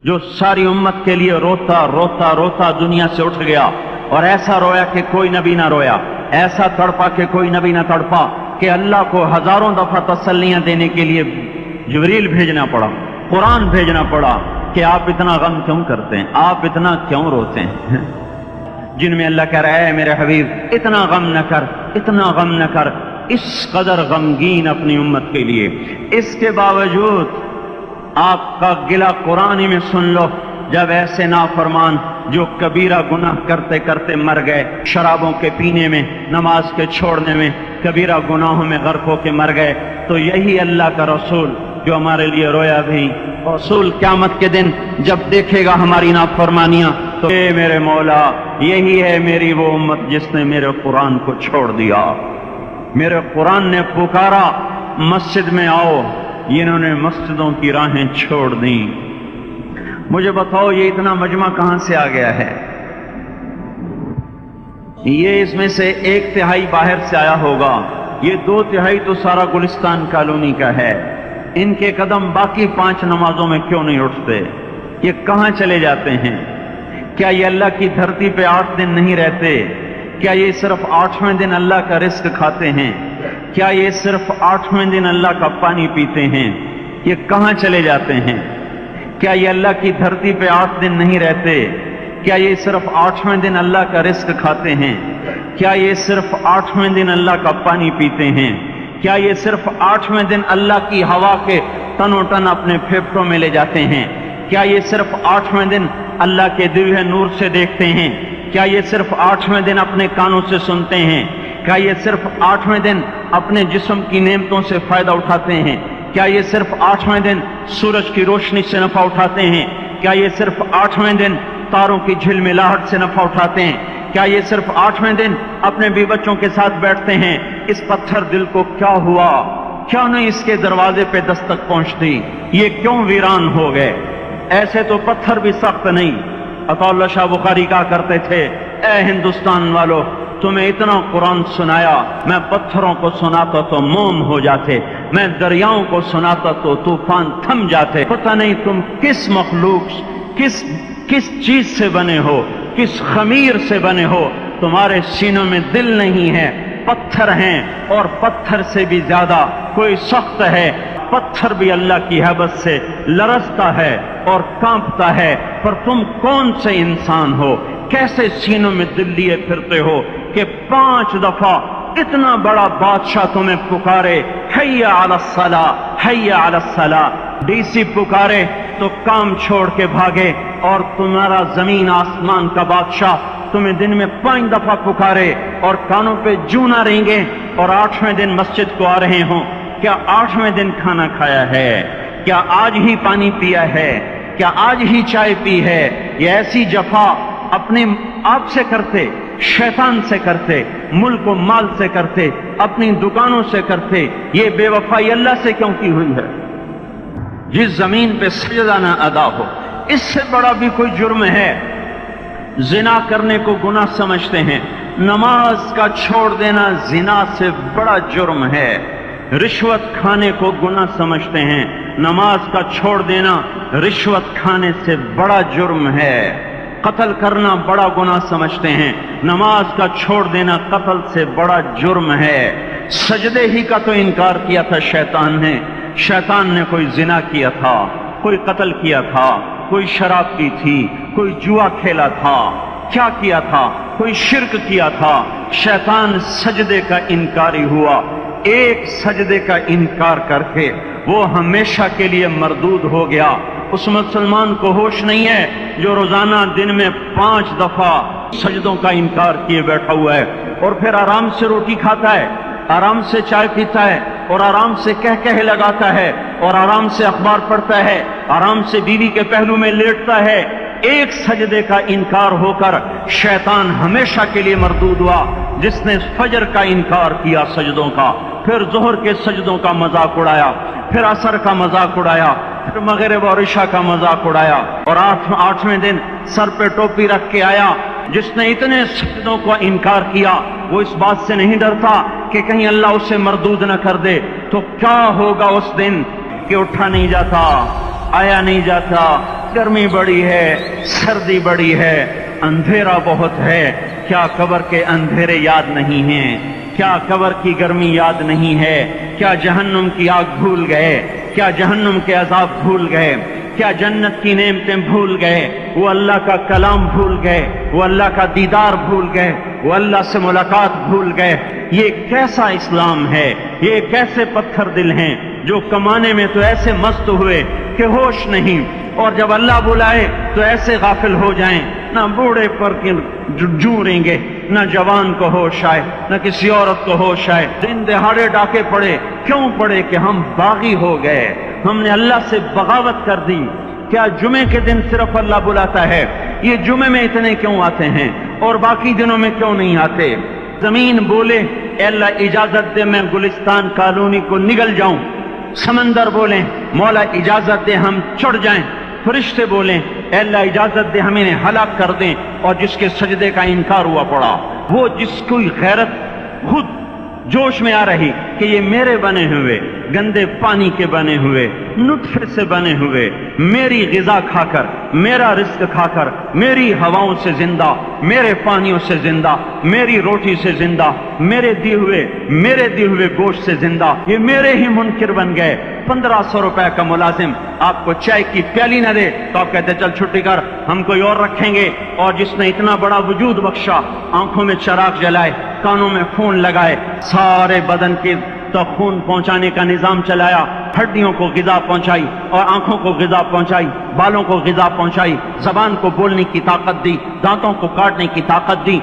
जो सारी उम्मत के लिए रोता रोता रोता दुनिया से उठ गया और ऐसा रोया कि कोई नबी ना रोया, ऐसा तड़पा कि कोई नबी ना तड़पा, कि अल्लाह को हजारों दफा तसल्लियां देने के लिए जिब्रील भेजना पड़ा, कुरान भेजना पड़ा कि आप इतना गम क्यों करते हैं, आप इतना क्यों रोते हैं। जिनमें अल्लाह कह रहा है मेरे हबीब इतना गम न कर, इतना गम न कर, इस कदर गमगीन अपनी उम्मत के लिए। इसके बावजूद आपका गिला कुरान ही में सुन लो, जब ऐसे नाफरमान जो कबीरा गुनाह करते करते मर गए, शराबों के पीने में, नमाज के छोड़ने में, कबीरा गुनाहों में गर्क होके मर गए, तो यही अल्लाह का रसूल जो हमारे लिए रोया भी, रसूल क़यामत के दिन जब देखेगा हमारी नाफरमानियां तो मेरे मौला यही है मेरी वो उम्मत जिसने मेरे कुरान को छोड़ दिया। मेरे कुरान ने पुकारा मस्जिद में आओ, इन्होंने मस्जिदों की राहें छोड़ दी। मुझे बताओ ये इतना मजमा कहां से आ गया है? ये इसमें से 1/3 बाहर से आया होगा, ये 2/3 तो सारा गुलिस्तान कॉलोनी का है। इनके कदम बाकी 5 नमाजों में क्यों नहीं उठते? ये कहां चले जाते हैं? क्या ये अल्लाह की धरती पे 8 दिन नहीं रहते? क्या ये सिर्फ 8वें दिन अल्लाह का रिस्क खाते हैं? क्या ये सिर्फ 8वें दिन अल्लाह का पानी पीते हैं? ये कहां चले जाते हैं? क्या ये अल्लाह की धरती पे 8 दिन नहीं रहते? क्या ये सिर्फ 8वें दिन अल्लाह का रिस्क खाते हैं? क्या ये सिर्फ 8वें दिन अल्लाह का पानी पीते हैं? क्या ये सिर्फ 8वें दिन अल्लाह की हवा के तनोतन अपने फेफड़ों में ले जाते हैं? क्या ये सिर्फ 8वें दिन अल्लाह के दिव्य नूर से देखते हैं? क्या ये सिर्फ 8वें दिन अपने कानों से सुनते हैं? क्या ये सिर्फ 8वें दिन अपने जिस्म की नेमतों से फायदा उठाते हैं? क्या ये सिर्फ 8वें दिन सूरज की रोशनी से नफा उठाते हैं? क्या ये सिर्फ 8वें दिन तारों की झिलमिलाहट से नफा उठाते हैं? क्या ये सिर्फ 8वें दिन अपने भी बच्चों के साथ बैठते हैं? इस पत्थर दिल को क्या हुआ? क्या नहीं इसके दरवाजे पे दस्तक पहुंचती? ये क्यों वीरान हो गए? ऐसे तो पत्थर भी सख्त नहीं। अताउल्लाह शाह बुखारी कहा करते थे, ए हिंदुस्तान वालों, तुम्हें इतना कुरान सुनाया, मैं पत्थरों को सुनाता तो मोम हो जाते, मैं दरियाओं को सुनाता तो तूफान थम जाते। पता नहीं तुम किस मखलूक, किस चीज से बने हो, किस खमीर से बने हो। तुम्हारे सीनों में दिल नहीं है, पत्थर हैं, और पत्थर से भी ज्यादा कोई सख्त है। पत्थर भी अल्लाह की हैबत से लरसता है और कांपता है, पर तुम कौन से इंसान हो? कैसे सीनों में दिल लिए फिरते हो कि 5 दफा इतना बड़ा बादशाह तुम्हें पुकारे, हैया अलस सला, हैया अलस सला। डीसी पुकारे तो काम छोड़ के भागे, और तुम्हारा जमीन आसमान का बादशाह तुम्हें दिन में 5 दफा पुकारे और कानों पे जूं ना रेंगे, और 8वें दिन मस्जिद को आ रहे हों। क्या 8वें दिन खाना खाया है? क्या आज ही पानी पिया है? क्या आज ही चाय पी है? ये ऐसी जफा अपने आप से करते, शैतान से करते, मुल्क व माल से करते, अपनी दुकानों से करते, ये बेवफाई अल्लाह से क्यों की हुई है? जिस जमीन पे सजदा ना अदा हो, इससे बड़ा भी कोई जुर्म है? जिना करने को गुनाह समझते हैं, नमाज का छोड़ देना जिना से बड़ा जुर्म है। रिश्वत खाने को गुनाह समझते हैं, नमाज का छोड़ देना रिश्वत खाने से बड़ा जुर्म है। कत्ल करना बड़ा गुनाह समझते हैं, नमाज का छोड़ देना कत्ल से बड़ा जुर्म है। सजदे ही का तो इनकार किया था शैतान ने। शैतान ने कोई जिना किया था, कोई कत्ल किया था, कोई शराब पी थी, कोई जुआ खेला था, क्या किया था? कोई शिर्क किया था। शैतान सजदे का इनकारी हुआ। एक सजदे का इनकार करके वो हमेशा के लिए मरदूद हो गया। उस मुसलमान को होश नहीं है जो रोजाना दिन में 5 दफा सजदों का इनकार किए बैठा हुआ है, और फिर आराम से रोटी खाता है, आराम से चाय पीता है, और आराम से कह लगाता है, और आराम से अखबार पढ़ता है, आराम से बीवी के पहलू में लेटता है। एक सजदे का इनकार होकर शैतान हमेशा के लिए मरदूद हुआ। जिसने फजर का इनकार किया सजदों का, फिर जोहर के सजदों का मजाक उड़ाया, फिर असर का मजाक उड़ाया, फिर मगरिब और इशा का मजाक उड़ाया, और 8वें दिन सर पे टोपी रख के आया। जिसने इतने सजदों का इनकार किया, वो इस बात से नहीं डरता कि कहीं अल्लाह उसे मरदूद न कर दे। तो क्या होगा उस दिन कि उठा नहीं जाता, आया नहीं जाता, گرمی بڑی ہے، سردی بڑی ہے، اندھیرا بہت ہے، کیا قبر کے اندھیرے یاد نہیں ہیں؟ کیا قبر کی گرمی یاد نہیں ہے؟ کیا جہنم کی آگ بھول گئے؟ کیا جہنم کے عذاب بھول گئے؟ کیا جنت کی نعمتیں بھول گئے؟ وہ اللہ کا کلام بھول گئے؟ وہ اللہ کا دیدار بھول گئے؟ وہ اللہ سے ملاقات بھول گئے؟ یہ کیسا اسلام ہے؟ یہ کیسے پتھر دل ہیں جو کمانے میں تو ایسے مست ہوئے کہ ہوش نہیں، اور جب اللہ بلائے تو ایسے غافل ہو جائیں، نہ بوڑھے پر جوریں گے، نہ جوان کو ہوش آئے، نہ کسی عورت کو ہوش آئے۔ دن دہاڑے ڈاکے پڑے، کیوں پڑے؟ کہ ہم باغی ہو گئے، ہم نے اللہ سے بغاوت کر دی۔ کیا جمعے کے دن صرف اللہ بلاتا ہے؟ یہ جمعے میں اتنے کیوں آتے ہیں اور باقی دنوں میں کیوں نہیں آتے؟ زمین بولے اے اللہ اجازت دے میں گلستان کالونی کو نگل جاؤں، سمندر بولیں مولا اجازت دے ہم چڑھ جائیں، فرشتے بولیں اے اللہ اجازت دے ہم انہیں ہلاک کر دیں، اور جس کے سجدے کا انکار ہوا پڑا، وہ جس کوئی غیرت خود جوش میں آ رہی کہ یہ میرے بنے ہوئے گندے پانی کے بنے ہوئے نطفے سے بنے ہوئے، میری غذا کھا کر، میرا رزق کھا کر، میری ہواؤں سے زندہ، میرے پانیوں سے زندہ، میری روٹی سے زندہ، میرے دیے ہوئے گوشت سے زندہ، یہ میرے ہی منکر بن گئے۔ 1500 روپے کا ملازم آپ کو چائے کی پیالی نہ دے تو آپ کہتے چل چھٹی کر، ہم کوئی اور رکھیں گے۔ اور جس نے اتنا بڑا وجود بخشا، آنکھوں میں چراغ جلائے، کانوں میں فون لگائے، سارے بدن کے تو خون پہنچانے کا نظام چلایا، ہڈیوں کو غذا پہنچائی اور آنکھوں کو غذا پہنچائی، بالوں کو غذا پہنچائی، زبان کو بولنے کی طاقت دی، دانتوں کو کاٹنے کی طاقت دی،